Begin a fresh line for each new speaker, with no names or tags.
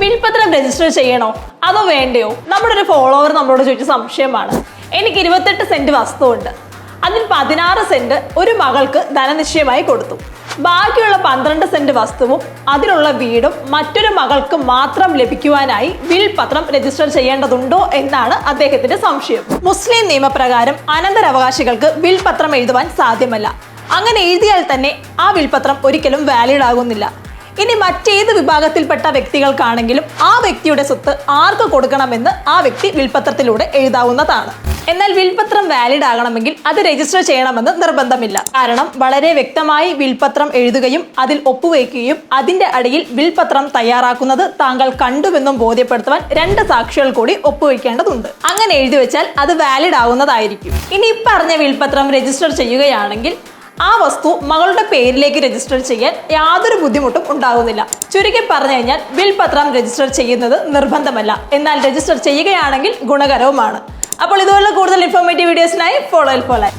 വിൽപത്രം register ചെയ്യണോ അതോ വേണ്ടയോ? നമ്മുടെ ഒരു ഫോളോവർ നമ്മളോട് ചോദിച്ച സംശയമാണ്. എനിക്ക് 28 സെന്റ് വസ്തുവുണ്ട്, അതിൽ 16 സെന്റ് ഒരു മകൾക്ക് ധനനിശ്ചയമായി കൊടുത്തു. ബാക്കിയുള്ള 12 സെന്റ് വസ്തുവും അതിലുള്ള വീടും മറ്റൊരു മകൾക്ക് മാത്രം ലഭിക്കുവാനായി വിൽപത്രം രജിസ്റ്റർ ചെയ്യേണ്ടതുണ്ടോ എന്നാണ് അദ്ദേഹത്തിന്റെ സംശയം. മുസ്ലിം നിയമപ്രകാരം അനന്തരാവകാശികൾക്ക് വിൽപത്രം എഴുതുവാൻ സാധ്യമല്ല. അങ്ങനെ എഴുതിയാൽ തന്നെ ആ വിൽപത്രം ഒരിക്കലും വാലിഡ് ആകുന്നില്ല. ഇനി മറ്റേത് വിഭാഗത്തിൽപ്പെട്ട വ്യക്തികൾക്കാണെങ്കിലും ആ വ്യക്തിയുടെ സ്വത്ത് ആർക്ക് കൊടുക്കണമെന്ന് ആ വ്യക്തി വിൽപത്രത്തിലൂടെ എഴുതാവുന്നതാണ്. എന്നാൽ വിൽപത്രം വാലിഡ് ആകണമെങ്കിൽ അത് രജിസ്റ്റർ ചെയ്യണമെന്ന് നിർബന്ധമില്ല. കാരണം വളരെ വ്യക്തമായി വിൽപത്രം എഴുതുകയും അതിൽ ഒപ്പുവയ്ക്കുകയും അതിന്റെ അടിയിൽ വിൽപത്രം തയ്യാറാക്കുന്നത് താങ്കൾ കണ്ടുവെന്നും ബോധ്യപ്പെടുത്തുവാൻ 2 സാക്ഷികൾ കൂടി ഒപ്പുവയ്ക്കേണ്ടതുണ്ട്. അങ്ങനെ എഴുതി വെച്ചാൽ അത് വാലിഡ് ആവുന്നതായിരിക്കും. ഇനി പറഞ്ഞ വിൽപത്രം രജിസ്റ്റർ ചെയ്യുകയാണെങ്കിൽ ആ വസ്തു മകളുടെ പേരിലേക്ക് രജിസ്റ്റർ ചെയ്യാൻ യാതൊരു ബുദ്ധിമുട്ടും ഉണ്ടാകുന്നില്ല. ചുരുക്കി പറഞ്ഞു കഴിഞ്ഞാൽ വിൽപത്രം രജിസ്റ്റർ ചെയ്യുന്നത് നിർബന്ധമല്ല, എന്നാൽ രജിസ്റ്റർ ചെയ്യുകയാണെങ്കിൽ ഗുണകരവുമാണ്. അപ്പോൾ ഇതുപോലുള്ള കൂടുതൽ ഇൻഫോർമേറ്റീവ് വീഡിയോസിനായി ഫോളോ.